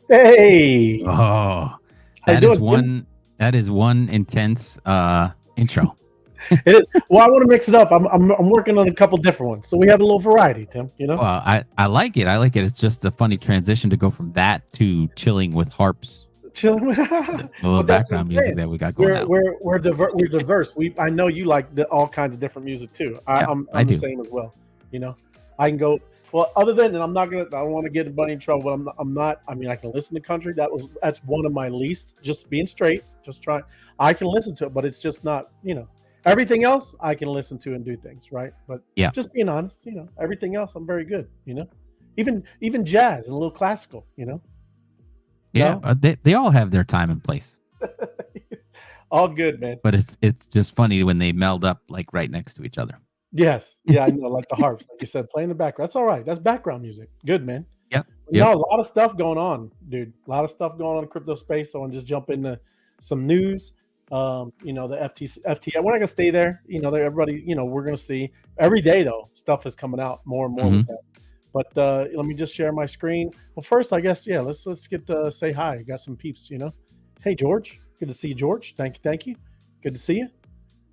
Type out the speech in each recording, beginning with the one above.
Hey, Oh, how you that is doing, Tim? one. That is one intense intro. It is. Well, I want to mix it up. I'm working on a couple different ones, so we have a little variety, Tim. You know, Well, I like it. I like it. It's just a funny transition to go from that to chilling with harps, chilling. the little But that's what I'm background music saying. that we got going now. We're diverse. I know you like all kinds of different music too. Yeah, I I'm the do. same as well. You know, I can go. Well, other than, and I don't want to get Bunny in trouble, but I'm not. I mean, I can listen to country. That's one of my least. Just being straight, just trying. I can listen to it, but it's just not. Everything else I can listen to and do things right. But Yeah, just being honest, everything else I'm very good. Even jazz and a little classical. yeah. No, They all have their time and place, all good, man. but it's just funny when they meld up like right next to each other. Yes. Yeah, I know, like the harps, like you said, play in the background. That's all right. That's background music. Good, man. Yep, No, yep. a lot of stuff going on, dude. A lot of stuff going on in crypto space. So I want to just jump into some news. The FTX. We're not gonna stay there. Everybody, we're gonna see every day though. Stuff is coming out more and more Hmm. with that. But let me just share my screen. Well, first, I guess, yeah. Let's get say hi. Got some peeps. Hey, George. Good to see you, George. Thank you. Good to see you,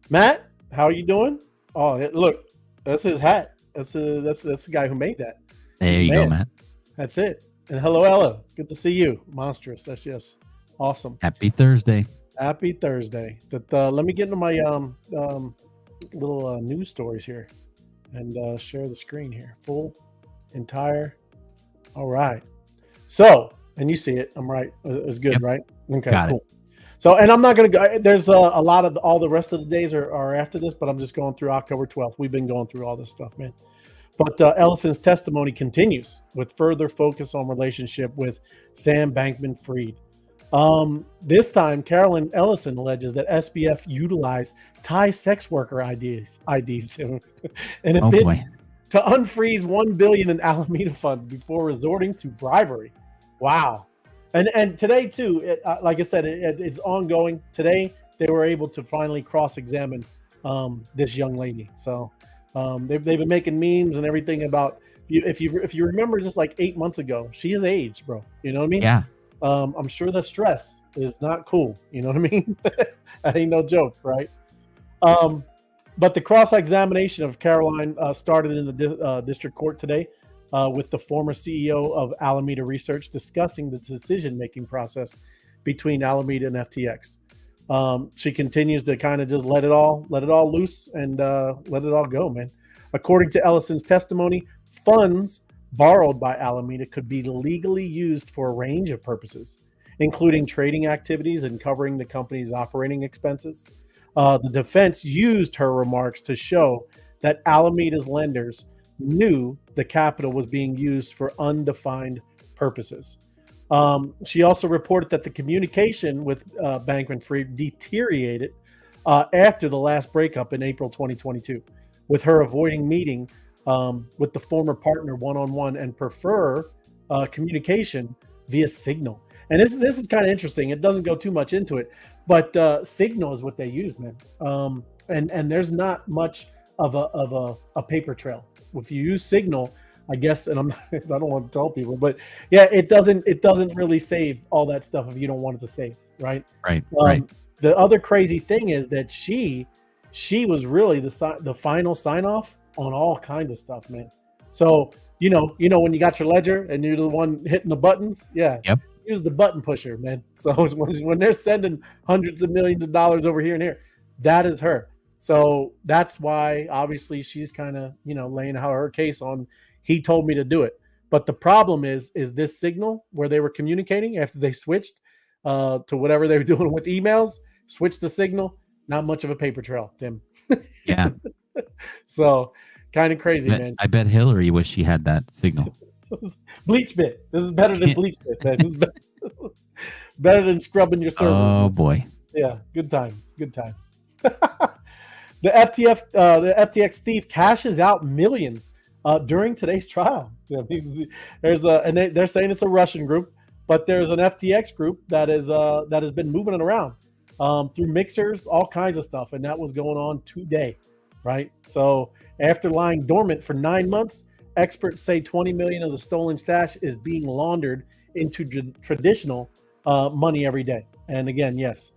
Matt. How are you doing? Oh, look, that's his hat. That's the guy who made that. He's There the you go, man. Matt. That's it. And hello, Ella. Good to see you. Monstrous. That's just awesome. Happy Thursday. Happy Thursday. Let me get into my little news stories here and share the screen here. Full, entire. All right. So, and you see it. I'm right. It's good, Yep, right? Okay, got it. cool. So, and I'm not going to go. There's a lot of all the rest of the days are after this, but I'm just going through October 12th. We've been going through all this stuff, man. But Ellison's testimony continues with further focus on relationship with Sam Bankman-Fried. This time, Carolyn Ellison alleges that SBF utilized Thai sex worker IDs in a Oh bid boy. to unfreeze $1 billion in Alameda funds before resorting to bribery. Wow. And today too, like I said, it's ongoing. Today they were able to finally cross-examine this young lady. So they've been making memes and everything about if you remember just like 8 months ago, she is aged, bro. You know what I mean? Yeah. I'm sure the stress is not cool. You know what I mean? That ain't no joke, right? Um, but the cross-examination of Caroline started in the district court today with the former CEO of Alameda Research discussing the decision-making process between Alameda and FTX. She continues to kind of just let it all loose and let it all go, man. According to Ellison's testimony, funds borrowed by Alameda could be legally used for a range of purposes, including trading activities and covering the company's operating expenses. The defense used her remarks to show that Alameda's lenders knew the capital was being used for undefined purposes. She also reported that the communication with Bankman-Fried deteriorated after the last breakup in April 2022, with her avoiding meeting with the former partner one-on-one and prefer communication via Signal. And this is kind of interesting. It doesn't go too much into it, but Signal is what they use, man. And there's not much of a paper trail. If you use Signal, I guess, and I don't want to tell people, but yeah, it doesn't really save all that stuff if you don't want it to save, right? Right. Right. The other crazy thing is that she was really the final sign off on all kinds of stuff, man. So when you got your ledger and you're the one hitting the buttons, yeah, Yep. use the button pusher, man. So when they're sending hundreds of millions of dollars over here and here, that is her. So that's why obviously she's kind of laying out her case on. He told me to do it, but the problem is this Signal where they were communicating after they switched to whatever they were doing with emails, switched the Signal. Not much of a paper trail, Tim. Yeah. So kind of crazy, man. I bet Hillary wished she had that Signal. Bleach bit. This is better than bleach bit, man. This is better than scrubbing your servers. Oh boy. Yeah, good times. Good times. The FTX thief cashes out millions during today's trial. They're saying it's a Russian group, but there's an FTX group that has been moving it around through mixers, all kinds of stuff, and that was going on today, right? So after lying dormant for 9 months, experts say 20 million of the stolen stash is being laundered into traditional money every day. And again, yes,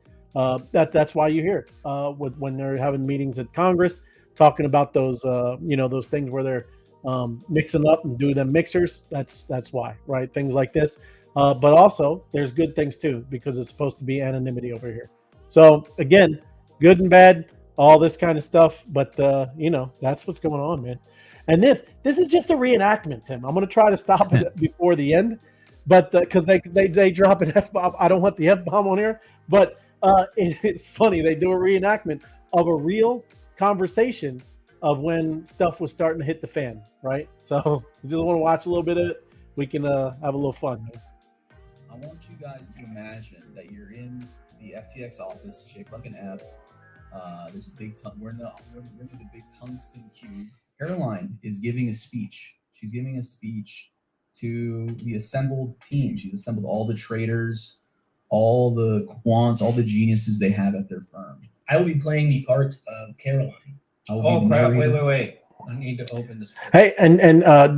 that's why you hear when they're having meetings at Congress talking about those those things where they're mixing up and do them mixers. That's why, right? Things like this. But also, there's good things too because it's supposed to be anonymity over here. So again, good and bad, all this kind of stuff. But that's what's going on, man. And this is just a reenactment, Tim. I'm going to try to stop it before the end, but because they drop an F-bomb. I don't want the F-bomb on here, but it's funny. They do a reenactment of a real conversation of when stuff was starting to hit the fan, right? So you just want to watch a little bit of it. We can have a little fun. Man. I want you guys to imagine that you're in the FTX office, shaped like an F. There's a big we're in the big tungsten cube. Caroline is giving a speech. She's giving a speech to the assembled team. She's assembled all the traders, all the quants, all the geniuses they have at their firm. I will be playing the part of Caroline. Oh crap! Wait! I need to open this. Hey, and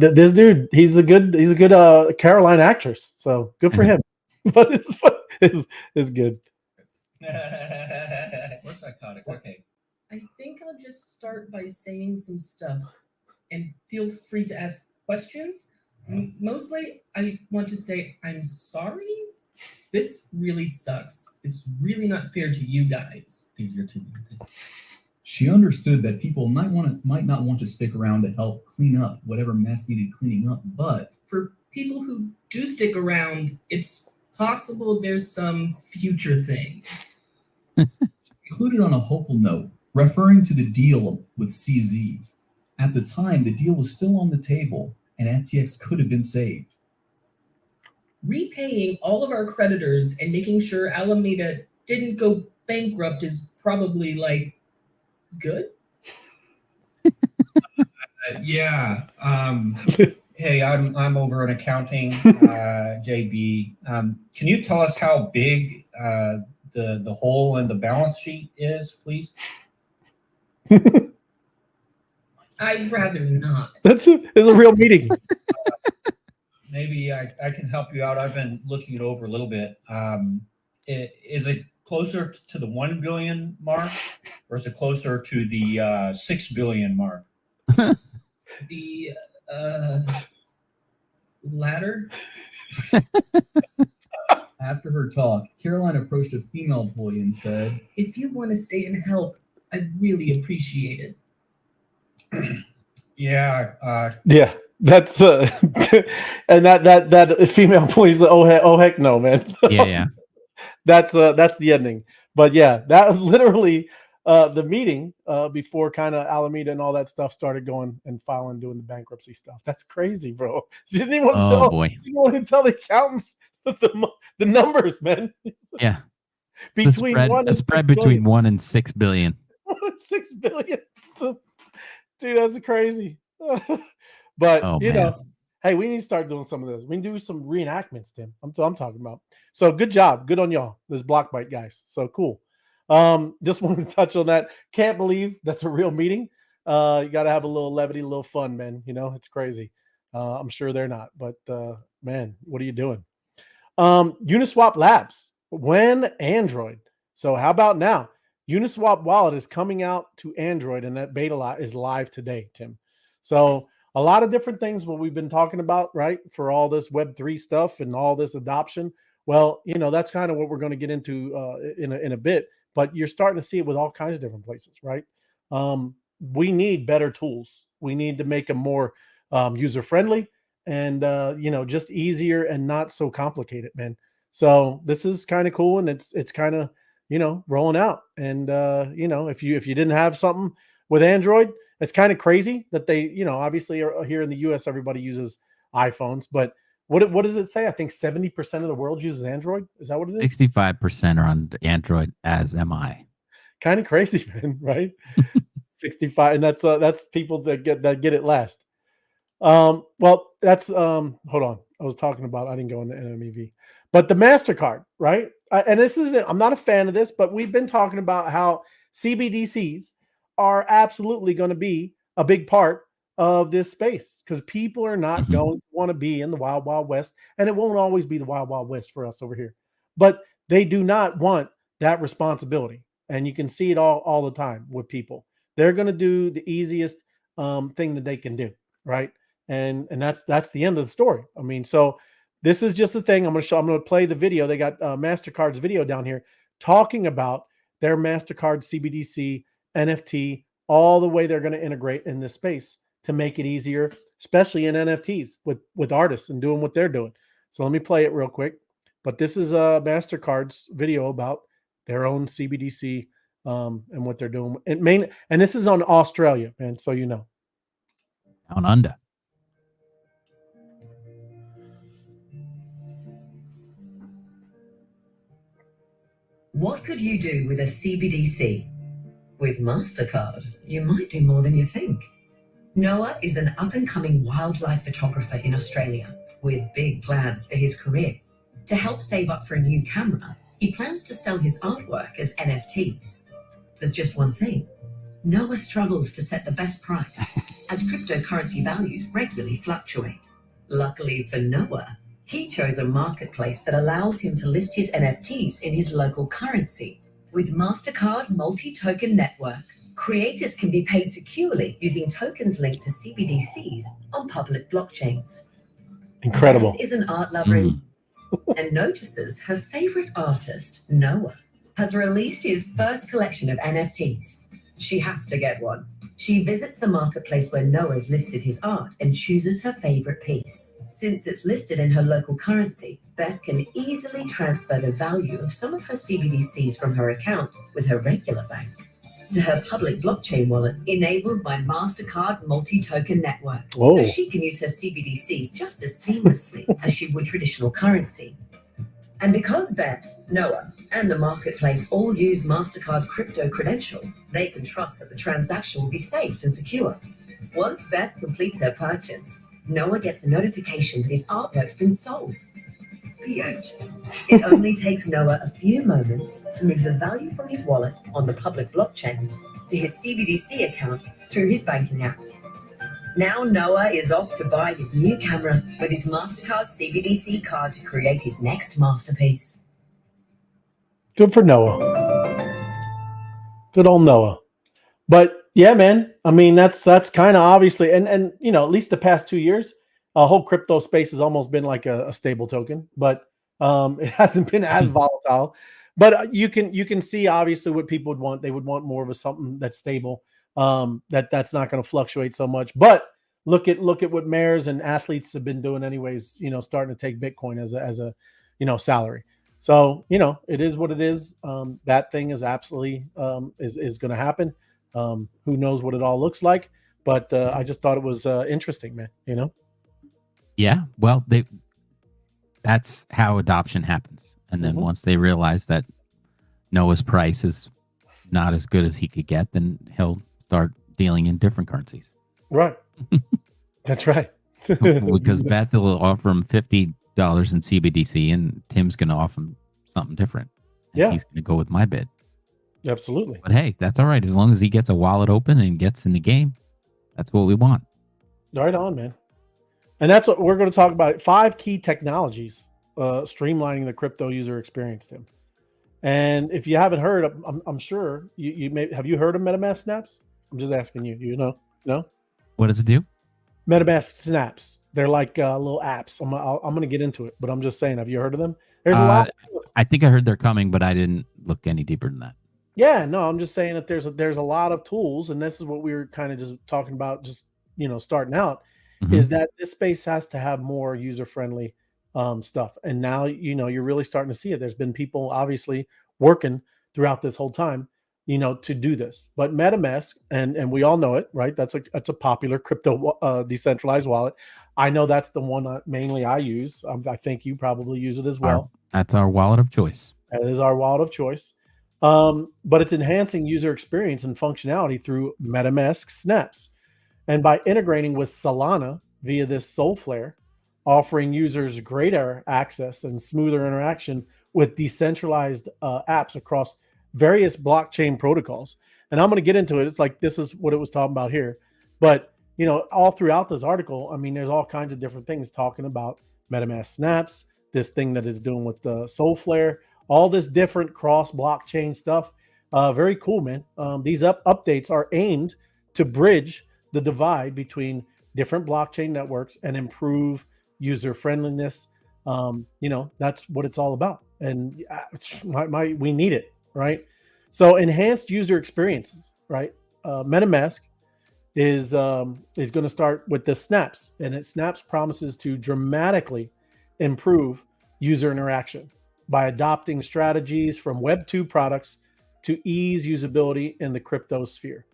this dude, he's a good Caroline actress. So good for him. But it's good. We're psychotic. Okay. I think I'll just start by saying some stuff, and feel free to ask questions. Mostly, I want to say I'm sorry. This really sucks. It's really not fair to you guys. She understood that people might not want to stick around to help clean up whatever mess needed cleaning up, but for people who do stick around, it's possible there's some future thing. Included on a hopeful note, referring to the deal with CZ. At the time, the deal was still on the table, and FTX could have been saved. Repaying all of our creditors and making sure Alameda didn't go bankrupt is probably good. Yeah. Hey, I'm over in accounting, JB. Can you tell us how big the hole in the balance sheet is, please? I'd rather not. It's a real meeting. Maybe I can help you out. I've been looking it over a little bit. Is it closer to the 1 billion mark, or is it closer to the 6 billion mark? The latter. After her talk, Caroline approached a female employee and said, "If you want to stay and help, I'd really appreciate it." Yeah. Yeah. That's and that female employee's oh heck no, man. Yeah. That's the ending. But yeah, that was literally the meeting before kind of Alameda and all that stuff started going and filing, doing the bankruptcy stuff. That's crazy, bro. She didn't even want to tell the accountants the numbers, man. Yeah. Between a spread between 1 and 6 billion. 1 and 6 billion. Dude, that's crazy. But hey, we need to start doing some of this. We can do some reenactments, Tim. I'm talking about. So good job. Good on y'all. Those block bite guys. So cool. Just wanted to touch on that. Can't believe that's a real meeting. You got to have a little levity, a little fun, man. It's crazy. I'm sure they're not, but man, what are you doing? Uniswap Labs, when Android. So how about now? Uniswap wallet is coming out to Android, and that beta is live today, Tim. So a lot of different things what we've been talking about, right? For all this Web3 stuff and all this adoption. Well, that's kind of what we're going to get into in a bit, but you're starting to see it with all kinds of different places, right? We need better tools. We need to make them more user-friendly and, just easier and not so complicated, man. So this is kind of cool, and it's kind of, rolling out. And, if you didn't have something with Android, it's kind of crazy that they, obviously here in the US, everybody uses iPhones, but what does it say? I think 70% of the world uses Android. Is that what it is? 65% are on Android, as am I. Kind of crazy, man, right? 65, and that's people that get it last. Well, that's hold on. I was talking about, I didn't go into NMEV, but the MasterCard, right? And this is it. I'm not a fan of this, but we've been talking about how CBDCs are absolutely going to be a big part of this space because people are not going to want to be in the wild, wild west. And it won't always be the wild, wild west for us over here. But they do not want that responsibility. And you can see it all the time with people. They're going to do the easiest thing that they can do, right? And that's the end of the story. I mean, so this is just the thing. I'm going to play the video. They got MasterCard's video down here talking about their MasterCard CBDC NFT, all the way they're going to integrate in this space to make it easier, especially in NFTs with artists and doing what they're doing. So let me play it real quick. But this is MasterCard's video about their own CBDC and what they're doing. And this is on Australia, man. So you know. Down under. What could you do with a CBDC? With MasterCard, you might do more than you think. Noah is an up-and-coming wildlife photographer in Australia with big plans for his career. To help save up for a new camera, he plans to sell his artwork as NFTs. There's just one thing. Noah struggles to set the best price, as cryptocurrency values regularly fluctuate. Luckily for Noah, he chose a marketplace that allows him to list his NFTs in his local currency. With MasterCard Multi-Token Network, creators can be paid securely using tokens linked to CBDCs on public blockchains. Incredible. Beth is an art lover and notices her favorite artist, Noah, has released his first collection of NFTs. She has to get one. She visits the marketplace where Noah's listed his art and chooses her favorite piece. Since it's listed in her local currency, Beth can easily transfer the value of some of her CBDCs from her account with her regular bank to her public blockchain wallet enabled by MasterCard Multi-Token Network. Whoa. So she can use her CBDCs just as seamlessly as she would traditional currency. And because Beth, Noah, and the marketplace all use MasterCard crypto credential, they can trust that the transaction will be safe and secure. Once Beth completes her purchase, Noah gets a notification that his artwork's been sold. Beaut. It only takes Noah a few moments to move the value from his wallet on the public blockchain to his CBDC account through his banking app. Now Noah is off to buy his new camera with his MasterCard CBDC card to create his next masterpiece. Good for Noah. Good old Noah. But yeah, man, I mean, that's kind of obviously, and you know, at least the past 2 years, a whole crypto space has almost been like a stable token, but it hasn't been as volatile. But you can see obviously what people would want. They would want more of something that's stable, that's not going to fluctuate so much. But look at what mayors and athletes have been doing anyways, you know, starting to take Bitcoin as a you know, salary. So, you know, it is what it is. That thing is absolutely is going to happen. Who knows what it all looks like, but I just thought it was interesting, man, you know? Yeah, well, that's how adoption happens. And then once they realize that Noah's price is not as good as he could get, then he'll start dealing in different currencies. Right. That's right. Because Beth will offer him $50 in CBDC, and Tim's going to offer him something different. And Yeah. he's going to go with my bid. Absolutely. But hey, that's all right. As long as he gets a wallet open and gets in the game, that's what we want. Right on, man. And that's what we're going to talk about. 5 key technologies streamlining the crypto user experience, Tim. And if you haven't heard, I'm sure you may have. You heard of MetaMask Snaps? I'm just asking you. You know? No? What does it do? MetaMask Snaps. They're like little apps. I'm going to get into it, but I'm just saying. Have you heard of them? There's a lot. I think I heard they're coming, but I didn't look any deeper than that. Yeah, no, I'm just saying that there's a lot of tools, and this is what we were kind of just talking about, just, you know, starting out, is that this space has to have more user-friendly stuff. And now, you know, you're really starting to see it. There's been people obviously working throughout this whole time, you know, to do this. But MetaMask, and we all know it, right? That's a popular crypto decentralized wallet. I know that's the one mainly I use. I think you probably use it as well. That's our wallet of choice. That is our wallet of choice. But it's enhancing user experience and functionality through MetaMask Snaps. And by integrating with Solana via this Solflare, offering users greater access and smoother interaction with decentralized apps across various blockchain protocols. And I'm going to get into it. It's like, this is what it was talking about here. But all throughout this article, I mean, there's all kinds of different things talking about MetaMask snaps, this thing that it's doing with the Soulflare, all this different cross blockchain stuff. Very cool, man. These updates are aimed to bridge the divide between different blockchain networks and improve user friendliness. That's what it's all about. And we need it, right? So enhanced user experiences, right? MetaMask is going to start with the snaps, and snaps promises to dramatically improve user interaction by adopting strategies from Web2 products to ease usability in the crypto sphere.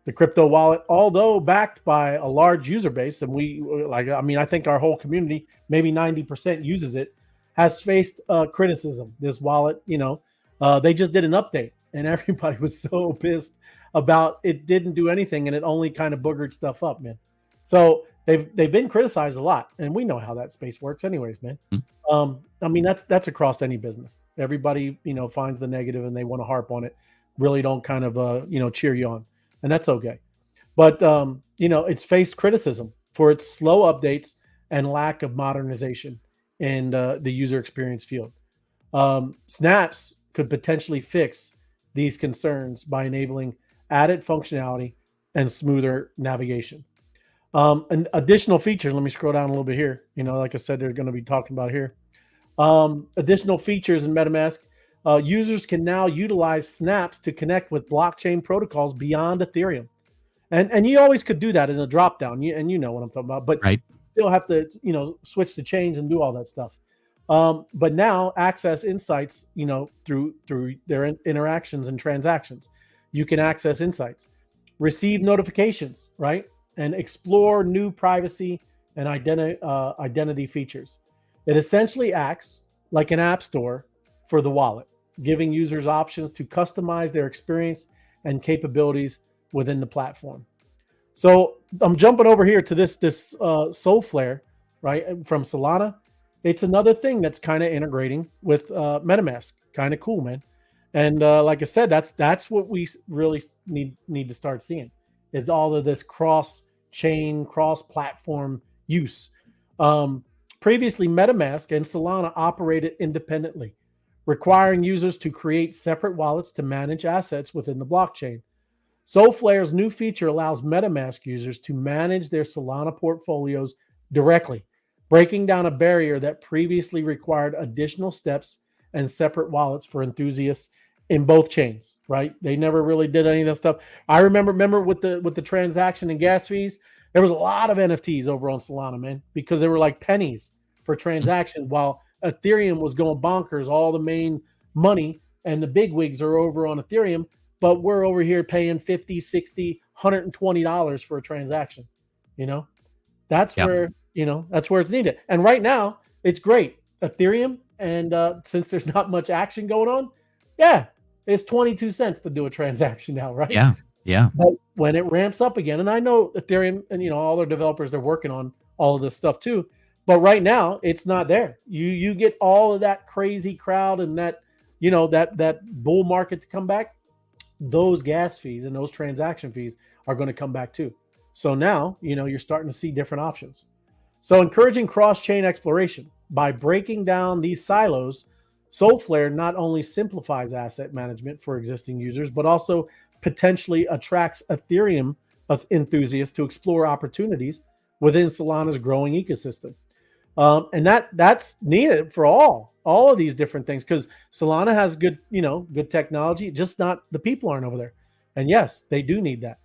The crypto wallet, although backed by a large user base, and I think our whole community, maybe 90% uses it, has faced criticism. This wallet, they just did an update, and everybody was so pissed about it didn't do anything, and it only kind of boogered stuff up, man. So they've been criticized a lot, and we know how that space works, anyways, man. That's across any business. Everybody, finds the negative and they want to harp on it. Really don't kind of cheer you on, and that's okay. But it's faced criticism for its slow updates and lack of modernization in the user experience field. Snaps could potentially fix these concerns by enabling added functionality and smoother navigation. An additional feature, let me scroll down a little bit here. Like I said, they're going to be talking about here. Additional features in MetaMask. Users can now utilize snaps to connect with blockchain protocols beyond Ethereum. And you always could do that in a drop down, and you know what I'm talking about, but Right. still have to, switch the chains and do all that stuff. But now access insights, through their interactions and transactions. You can access insights, receive notifications, right? And explore new privacy and identity features. It essentially acts like an app store for the wallet, giving users options to customize their experience and capabilities within the platform. So I'm jumping over here to this Soulflare, right, from Solana. It's another thing that's kind of integrating with MetaMask. Kind of cool, man. And like I said, that's what we really need to start seeing, is all of this cross-chain, cross-platform use. Previously, MetaMask and Solana operated independently, requiring users to create separate wallets to manage assets within the blockchain. Soulflare's new feature allows MetaMask users to manage their Solana portfolios directly, breaking down a barrier that previously required additional steps and separate wallets for enthusiasts in both chains, right? They never really did any of that stuff. I remember with the transaction and gas fees, there was a lot of NFTs over on Solana, man, because they were like pennies for transaction, while Ethereum was going bonkers. All the main money and the big wigs are over on Ethereum, but we're over here paying $50, $60, $120 for a transaction. That's where it's needed. And right now it's great. Ethereum, and since there's not much action going on, it's 22 cents to do a transaction now, right? Yeah. But when it ramps up again, and I know Ethereum and all their developers, they're working on all of this stuff too, but right now it's not there. You get all of that crazy crowd and that that bull market to come back. Those gas fees and those transaction fees are going to come back too. So now you're starting to see different options. So encouraging cross-chain exploration by breaking down these silos, Soulflare not only simplifies asset management for existing users, but also potentially attracts Ethereum enthusiasts to explore opportunities within Solana's growing ecosystem. And that's needed for all of these different things, because Solana has good technology, just not the people aren't over there. And yes, they do need that.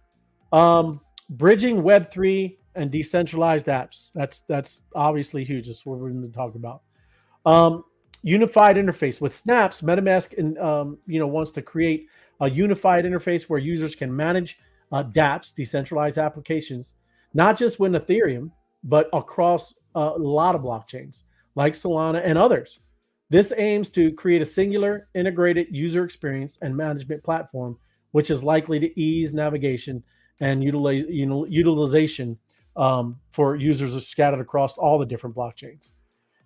Bridging Web3 and decentralized apps. That's obviously huge. That's what we're going to talk about. Unified interface with snaps. MetaMask wants to create a unified interface where users can manage dApps, decentralized applications, not just with Ethereum, but across a lot of blockchains like Solana and others. This aims to create a singular, integrated user experience and management platform, which is likely to ease navigation and utilization for users scattered across all the different blockchains.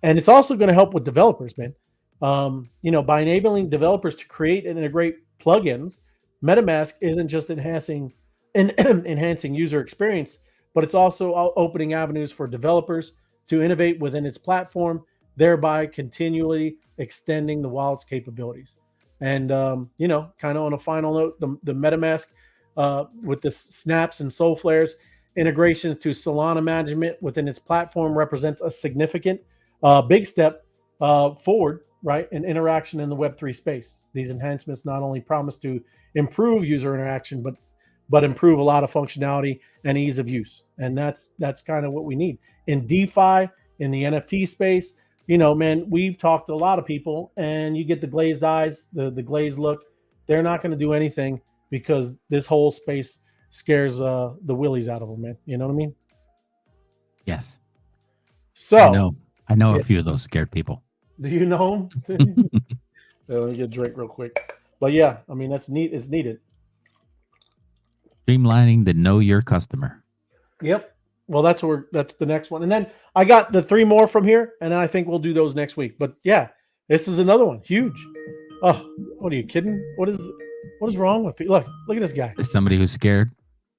And it's also going to help with developers, man. By enabling developers to create and integrate plugins, MetaMask isn't just enhancing user experience, but it's also opening avenues for developers to innovate within its platform, thereby continually extending the wallet's capabilities. And kind of on a final note, the MetaMask with the snaps and Soulflares integrations to Solana management within its platform represents a significant, big step forward, right, in interaction in the Web3 space. These enhancements not only promise to improve user interaction, but improve a lot of functionality and ease of use. And that's kind of what we need in DeFi, in the NFT space. Man, we've talked to a lot of people, and you get the glazed eyes, the glazed look. They're not going to do anything because this whole space scares the willies out of them, man. You know what I mean? Yes. So I know a few of those scared people. Do you know them? Let me get a drink real quick. But yeah, I mean, that's neat. It's needed. Streamlining the know your customer. Yep. Well, that's the next one. And then I got the 3 more from here, and then I think we'll do those next week. But yeah, this is another one. Huge. Oh, what are you kidding? What is wrong with people? Look at this guy. Is somebody who's scared?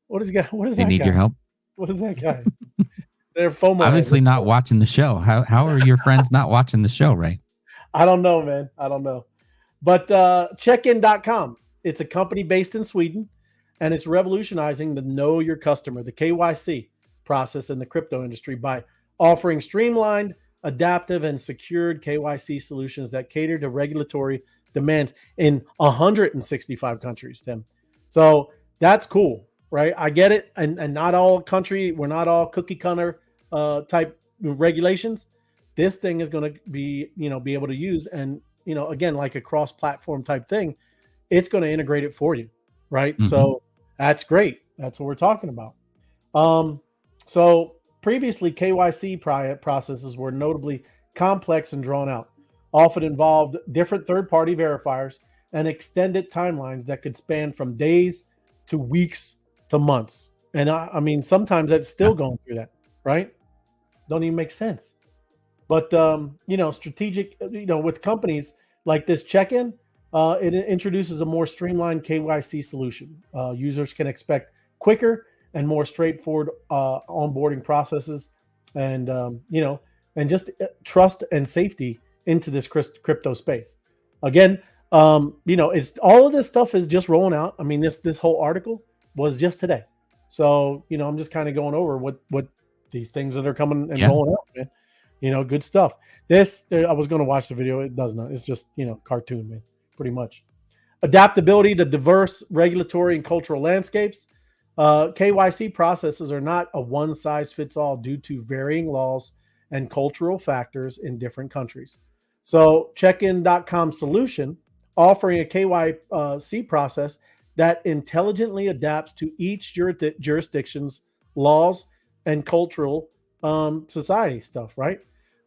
What is that? They need your help. What is that guy? They're FOMO. Obviously not watching the show. How are your friends not watching the show, Ray? I don't know, man. I don't know. But checkin.com. It's a company based in Sweden, and it's revolutionizing the know your customer, the KYC process in the crypto industry by offering streamlined, adaptive, and secured KYC solutions that cater to regulatory demands in 165 countries, Tim. So that's cool, right? I get it. And not all we're not all cookie cutter type regulations. This thing is going to be able to use, and again, like a cross-platform type thing, it's going to integrate it for you, right? Mm-hmm. So that's great. That's what we're talking about. So previously, KYC processes were notably complex and drawn out, often involved different third-party verifiers and extended timelines that could span from days to weeks to months. And I mean, sometimes that's still going through that, right? Don't even make sense. But, strategic, with companies like this check-in, it introduces a more streamlined KYC solution. Users can expect quicker and more straightforward onboarding processes, and just trust and safety into this crypto space. Again, it's all of this stuff is just rolling out. I mean, this whole article was just today, so I'm just kind of going over what these things that are coming and rolling out, man. Good stuff. I was going to watch the video. It does not. It's just cartoon, man. Pretty much. Adaptability to diverse regulatory and cultural landscapes. KYC processes are not a one-size-fits-all due to varying laws and cultural factors in different countries. So checkin.com solution offering a KYC process that intelligently adapts to each jurisdiction's laws and cultural society stuff, right?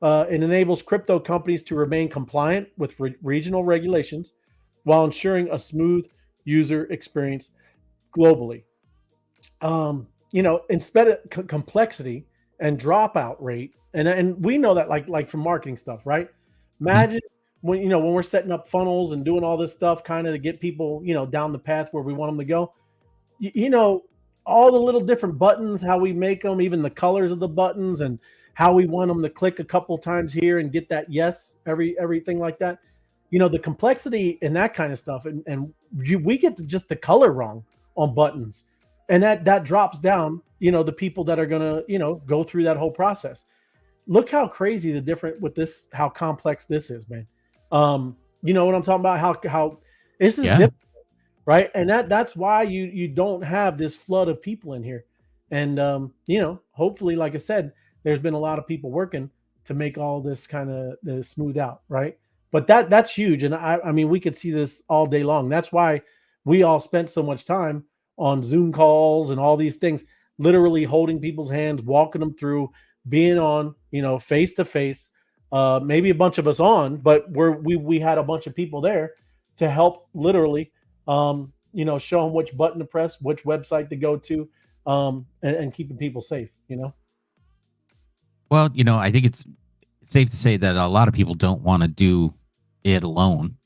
It enables crypto companies to remain compliant with regional regulations while ensuring a smooth user experience globally. Instead of complexity and dropout rate, and we know that like from marketing stuff, right? Imagine when we're setting up funnels and doing all this stuff kind of to get people, down the path where we want them to go. All the little different buttons, how we make them, even the colors of the buttons, and how we want them to click a couple times here and get that yes, everything like that. The complexity and that kind of stuff, and we get just the color wrong on buttons, and that drops down. The people that are gonna go through that whole process. Look how crazy the different with this, how complex this is, man. You know what I'm talking about? How this is different. Right. And that's why you don't have this flood of people in here. And, hopefully, like I said, there's been a lot of people working to make all this kind of smooth out. Right. But that's huge. And I mean, we could see this all day long. That's why we all spent so much time on Zoom calls and all these things, literally holding people's hands, walking them through, being on, face to face, maybe a bunch of us on, but we had a bunch of people there to help literally, show them which button to press, which website to go to, and keeping people safe, Well, I think it's safe to say that a lot of people don't want to do it alone.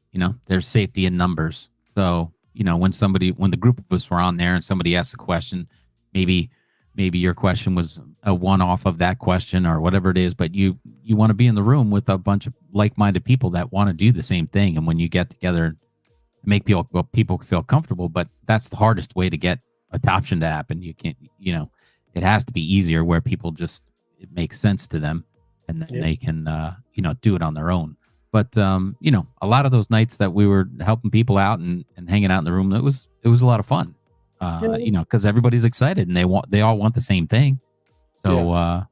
There's safety in numbers. So, when the group of us were on there and somebody asked a question, maybe maybe your question was a one-off of that question or whatever it is, but you want to be in the room with a bunch of like-minded people that want to do the same thing. And when you get together, make people feel comfortable, but that's the hardest way to get adoption to happen. You can't, it has to be easier where people just, it makes sense to them, and then they can, do it on their own. But, a lot of those nights that we were helping people out and hanging out in the room, it was a lot of fun, because everybody's excited and they all want the same thing. So,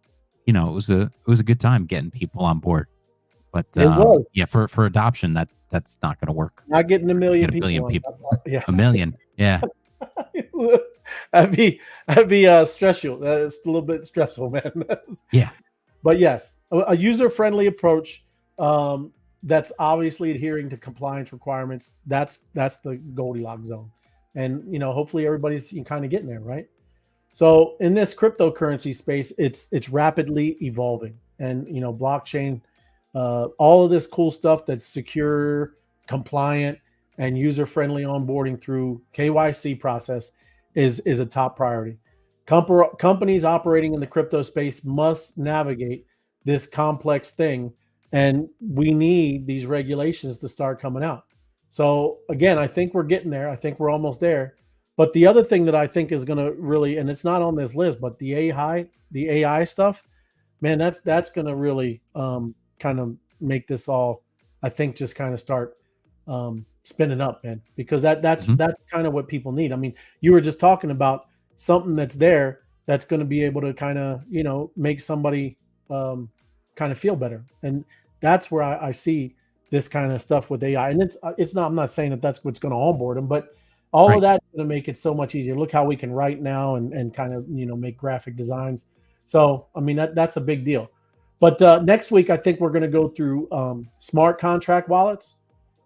it was a good time getting people on board. But for adoption, that's not going to work. Not getting a million people. Yeah. A million. Yeah. that'd be stressful. That's a little bit stressful, man. Yeah. But yes, a user-friendly approach that's obviously adhering to compliance requirements. That's the Goldilocks zone. And, hopefully everybody's kind of getting there, right? So in this cryptocurrency space, it's rapidly evolving. And, blockchain, all of this cool stuff that's secure, compliant, and user-friendly onboarding through KYC process is a top priority. Companies operating in the crypto space must navigate this complex thing, and we need these regulations to start coming out. So again, I think we're getting there. I think we're almost there. But the other thing that I think is going to really, and it's not on this list, but the AI stuff, man, that's going to really kind of make this all, I think, just kind of start spinning up, man, because that's kind of what people need. I mean, you were just talking about something that's there that's going to be able to kind of, make somebody kind of feel better. And that's where I see this kind of stuff with AI. And it's not, I'm not saying that's what's going to onboard them, but all of that's going to make it so much easier. Look how we can write now and kind of, make graphic designs. So, I mean, that's a big deal. But next week, I think we're going to go through smart contract wallets.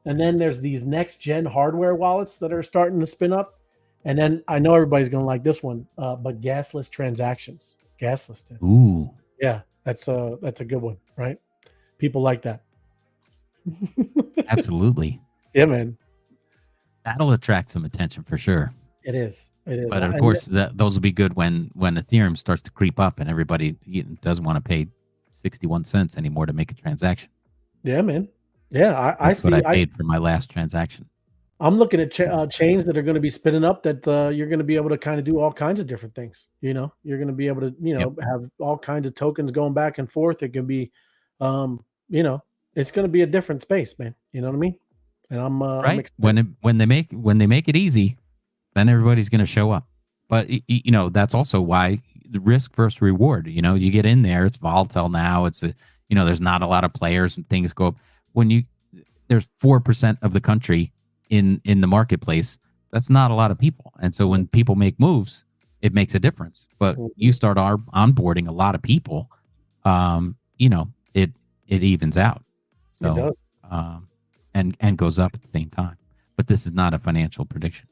And then there's these next gen hardware wallets that are starting to spin up. And then I know everybody's going to like this one, but gasless transactions. Gasless. Ooh. Yeah, that's a good one, right? People like that. Absolutely. Yeah, man. That'll attract some attention for sure. It is. But of course, those will be good when Ethereum starts to creep up and everybody doesn't want to pay 61 cents anymore to make a transaction. Yeah, man. Yeah, That's what I paid for my last transaction. I'm looking at chains that are going to be spinning up that you're going to be able to kind of do all kinds of different things. You're going to be able to, have all kinds of tokens going back and forth. It can be, it's going to be a different space, man. You know what I mean? And I'm when they make it easy, then everybody's going to show up. But that's also why the risk versus reward. You get in there, it's volatile now. It's there's not a lot of players and things go up. When there's 4% of the country in the marketplace, that's not a lot of people. And so when people make moves, it makes a difference. But you start onboarding a lot of people, it evens out. So, it does. And goes up at the same time. But this is not a financial prediction.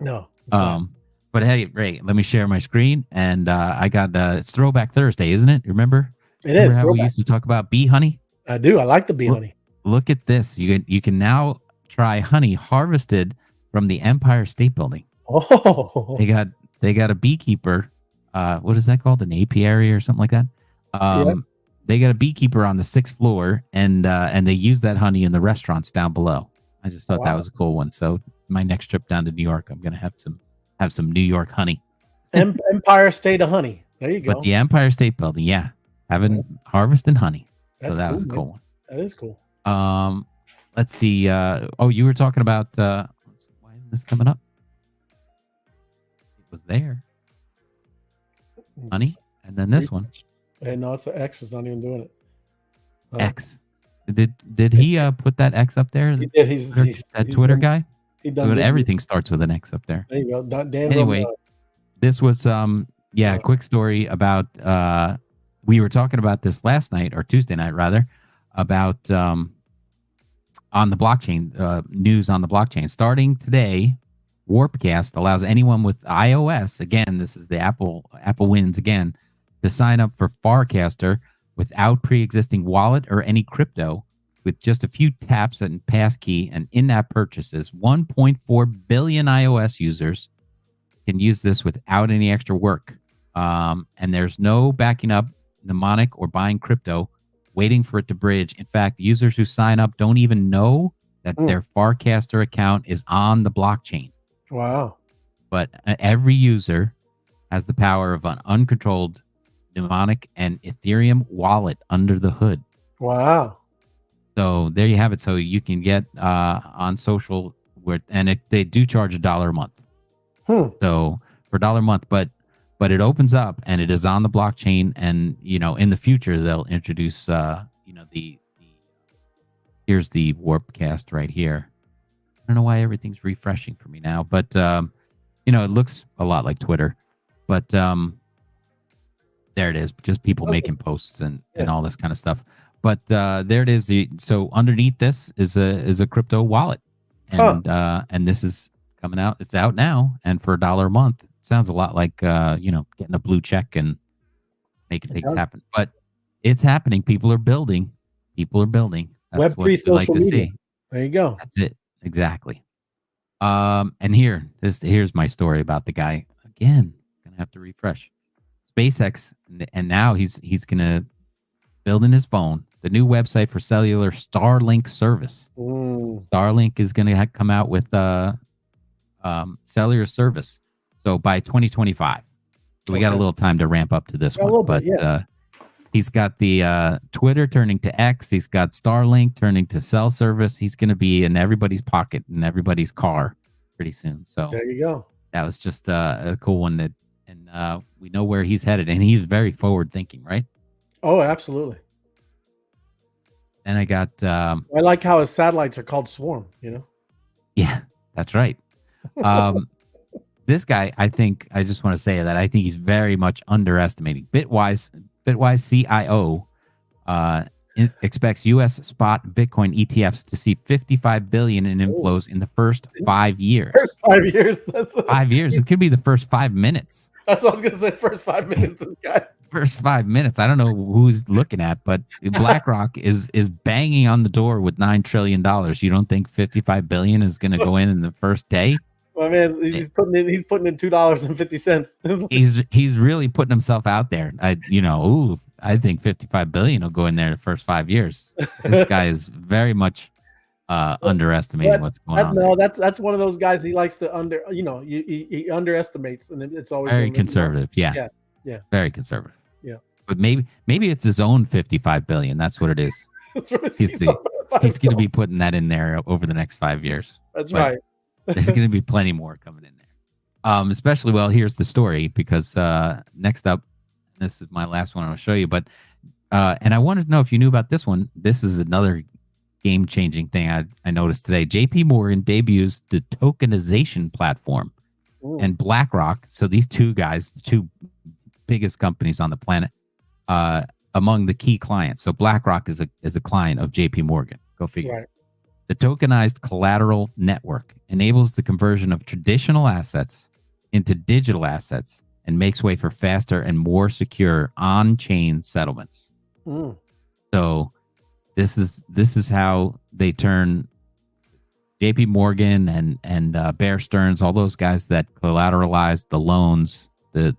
No. But hey, Ray, let me share my screen. And I got it's Throwback Thursday, isn't it? Remember? Remember how we used to talk about bee honey? I do. I like the bee honey. Look at this. You can now try honey harvested from the Empire State Building. Oh, they got a beekeeper. What is that called? An apiary or something like that. They got a beekeeper on the 6th floor, and they use that honey in the restaurants down below. I just thought that was a cool one. So my next trip down to New York, I'm gonna have some New York honey. Empire State of Honey. There you go. But the Empire State Building, having harvesting honey. That's so that cool, was a cool one. That is cool. Let's see. You were talking about why isn't this coming up? It was there. Honey, and then this one. Hey, no, it's the X is not even doing it. X. Did he put that X up there? He did. He's that Twitter guy. He done everything starts with an X up there. There you go. Anyway, this was a quick story about we were talking about this last night or Tuesday night rather about on the blockchain news on the blockchain. Starting today, Warpcast allows anyone with iOS, again, this is the Apple wins again, to sign up for Farcaster without pre-existing wallet or any crypto. With just a few taps and passkey and in-app purchases, 1.4 billion iOS users can use this without any extra work. And there's no backing up mnemonic or buying crypto, waiting for it to bridge. In fact, users who sign up don't even know that their Farcaster account is on the blockchain. Wow. But every user has the power of an uncontrolled mnemonic and Ethereum wallet under the hood. Wow. So there you have it. So you can get on social, they do charge $1 a month. So for $1 a month, but it opens up and it is on the blockchain. And in the future they'll introduce here's the Warpcast right here. I don't know why everything's refreshing for me now, but it looks a lot like Twitter. But there it is, just people making posts and all this kind of stuff. But there it is. So underneath this is a crypto wallet, and this is coming out. It's out now, and for $1 a month, it sounds a lot like getting a blue check and making things happen. But it's happening. People are building. That's Web3 what we like social to media. see. There you go. That's it. Exactly. And here's my story about the guy. Again, gonna have to refresh. SpaceX, and now he's gonna build in his phone the new website for cellular Starlink service. Starlink is gonna come out with cellular service. So by 2025. So we got a little time to ramp up to this one. But he's got the Twitter turning to X. He's got Starlink turning to cell service. He's going to be in everybody's pocket and everybody's car pretty soon. So there you go. That was just a cool one. And we know where he's headed. And he's very forward thinking, right? Oh, absolutely. And I got... I like how his satellites are called Swarm, Yeah, that's right. This guy, I just want to say that I think he's very much underestimating. Bitwise CIO expects U.S. spot Bitcoin ETFs to see $55 billion in inflows in the first 5 years. First 5 years. 5 years. It could be the first 5 minutes. That's what I was going to say. First 5 minutes. This guy. First 5 minutes. I don't know who's looking at, but BlackRock is banging on the door with $9 trillion. You don't think $55 billion is going to go in the first day? My man, he's putting in $2.50. He's really putting himself out there. I think $55 billion will go in there the first 5 years. This guy is very much underestimating what's going on. No, that's one of those guys. He likes to he underestimates, and it's always very conservative. Yeah, very conservative. Yeah, but maybe it's his own $55 billion. That's what it is. He's going to be putting that in there over the next 5 years. That's right. There's going to be plenty more coming in there. Especially, here's the story, because next up, this is my last one I'll show you. But and I wanted to know if you knew about this one. This is another game-changing thing I noticed today. JP Morgan debuts the tokenization platform. And BlackRock, so these two guys, the two biggest companies on the planet, among the key clients. So BlackRock is a client of JP Morgan. Go figure. Right. The tokenized collateral network enables the conversion of traditional assets into digital assets and makes way for faster and more secure on-chain settlements. So this is how they turn JP Morgan and Bear Stearns, all those guys that collateralized the loans, the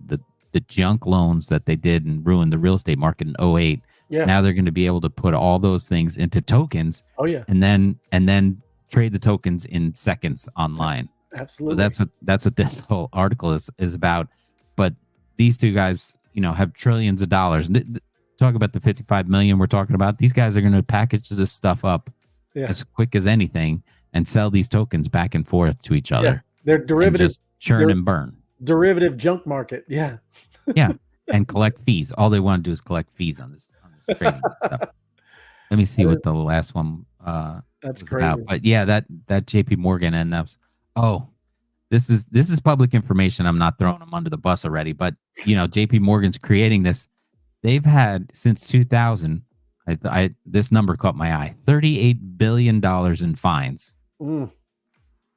junk loans that they did and ruined the real estate market in 2008. Yeah. Now they're going to be able to put all those things into tokens. Oh yeah. And then trade the tokens in seconds online. Absolutely. So that's what this whole article is about. But these two guys, have trillions of dollars. Talk about the 55 million we're talking about. These guys are going to package this stuff up as quick as anything and sell these tokens back and forth to each other. Yeah. They're derivative, just churn and burn. Derivative junk market. Yeah. Yeah. And collect fees. All they want to do is collect fees on this trading stuff. Let me see what the last one that's crazy. about. But yeah, that JP Morgan, and that was, this is public information. I'm not throwing them under the bus already, but JP Morgan's creating this. They've had since 2000. This number caught my eye: $38 billion in fines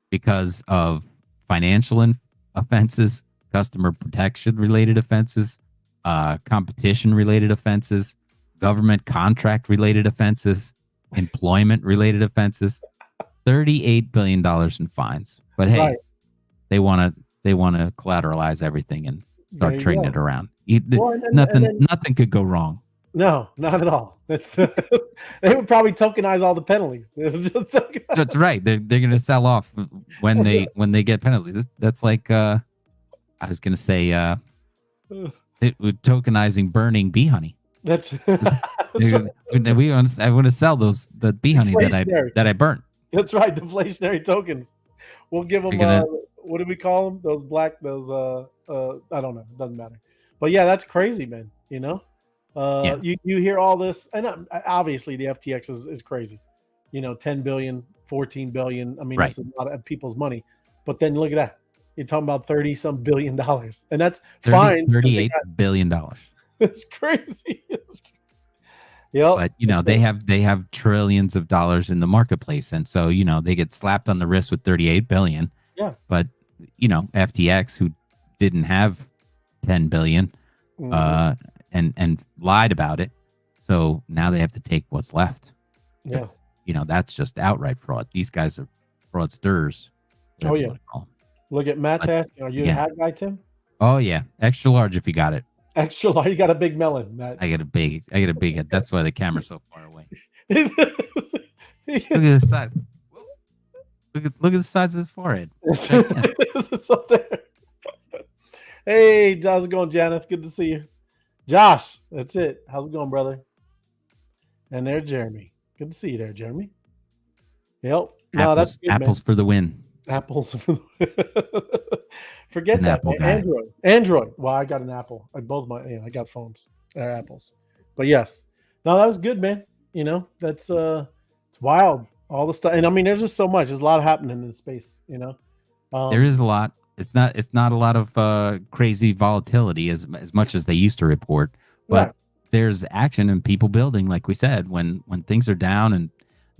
because of financial offenses, customer protection related offenses, competition related offenses, government contract related offenses, employment related offenses. $38 billion in fines. But hey, they want they want to collateralize everything and There start you trading go. it around. Well, and Nothing then- nothing could go wrong. No, not at all. It's, they would probably tokenize all the penalties. That's right. They're going to sell off when they get penalties. That's like I was going to say tokenizing burning bee honey. That's I want to sell the bee honey that I burnt. That's right, deflationary tokens. We'll give them what do we call them? Those black, those I don't know, it doesn't matter. But yeah, that's crazy, man. You know, you hear all this, and obviously the FTX is crazy. You know, 10 billion, 14 billion. I mean, Right. that's a lot of people's money. But then look at that. You're talking about $30-some billion, and that's fine. $38 billion. It's crazy. Yep. But you know, they have trillions of dollars in the marketplace, and so you know they get slapped on the wrist with 38 billion. Yeah. But you know, FTX, who didn't have 10 billion, and lied about it, so now they have to take what's left. Yeah. You know, that's just outright fraud. These guys are fraudsters. Oh yeah. Look at Matt asking, are you a hat guy, Tim? Oh yeah, extra large if you got it. Extra large. You got a big melon, Matt. I get a big. That's why the camera's so far away. Look Look at the size. Look at the size of his forehead. It's up there. Hey, how's it going, Janice? Good to see you. Josh, that's it. How's it going, brother? And there's Jeremy. Good to see you there, Jeremy. Yep. No, that's good, apples man. for the win. Apples. Forget An that. Apple Man. guy. Android. Well, I got an Apple. I got phones. They're apples. But yes. No, that was good, man. You know, that's it's wild. All the stuff. And I mean, there's just so much. There's a lot happening in the space, you know. There is a lot. It's not a lot of crazy volatility as much as they used to report, but right. There's action and people building, like we said, when things are down and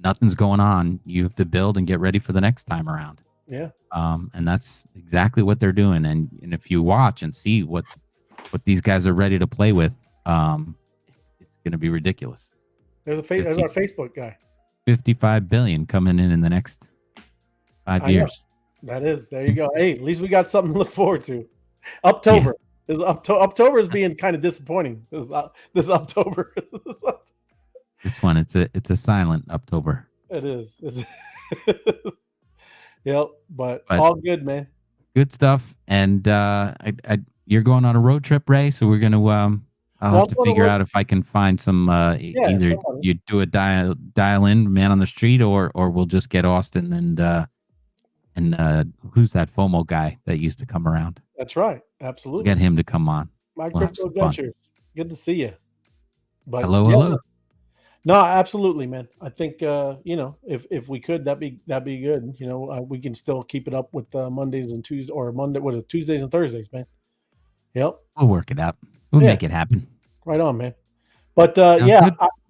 nothing's going on, you have to build and get ready for the next time around. Yeah. And that's exactly what they're doing. And if you watch and see what these guys are ready to play with, it's going to be ridiculous. There's our Facebook guy. 55 billion coming in the next 5 years. That is, there you go. Hey, at least we got something to look forward to. October. October is being kind of disappointing. This October. This one, it's a silent October. It is. Yep, but all good, man. Good stuff. And you're going on a road trip, Ray. So we're gonna I'll have to figure out if I can find some either somebody. You do a dial in man on the street, or we'll just get Austin and who's that FOMO guy that used to come around? That's right. Absolutely. We'll get him to come on. My crypto adventures. Good to see you. But hello. No, absolutely, man. I think you know, if we could, that'd be good. You know, we can still keep it up with Mondays and Tuesdays, or Tuesdays and Thursdays, man. Yep. We'll work it out. We'll make it happen. Right on, man. But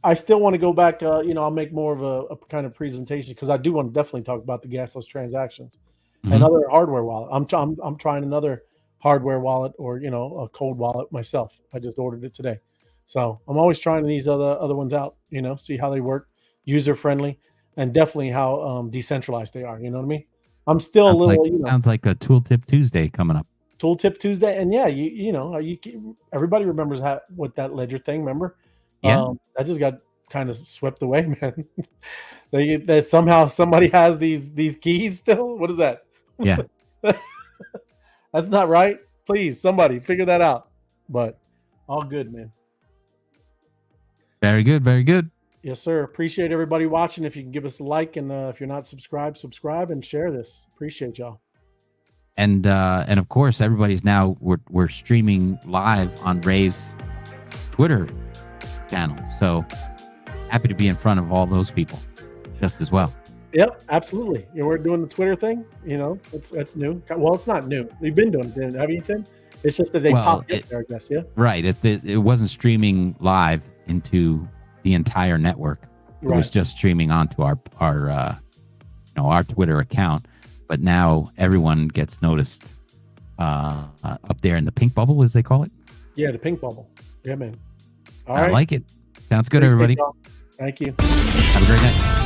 I still want to go back. You know, I'll make more of a kind of presentation because I do want to definitely talk about the gasless transactions and other hardware wallet. I'm trying another hardware wallet, or you know, a cold wallet myself. I just ordered it today, so I'm always trying these other ones out. You know, see how they work, user friendly, and definitely how decentralized they are. You know what I mean? I'm still a little. Sounds like a Tooltip Tuesday coming up. Tooltip Tuesday, and yeah, you know, everybody remembers what that ledger thing. Remember? Yeah. That just got kind of swept away, man. That somehow somebody has these keys still. What is that? Yeah. That's not right. Please, somebody figure that out. But all good, man. Very good. Very good. Yes, sir. Appreciate everybody watching. If you can give us a like, and if you're not subscribed, subscribe and share this. Appreciate y'all. And of course, everybody's now we're streaming live on Ray's Twitter channel. So happy to be in front of all those people just as well. Yep, absolutely. Yeah, we're doing the Twitter thing. You know, it's new. Well, it's not new. We've been doing it, haven't you, Tim? It's just that they popped in there, I guess. Yeah. Right. It wasn't streaming live into the entire network. It was just streaming onto our Twitter account. But now everyone gets noticed up there in the pink bubble, as they call it. Yeah, the pink bubble. Yeah, man. All right. I like it. Sounds good, everybody. Thank you. Have a great night.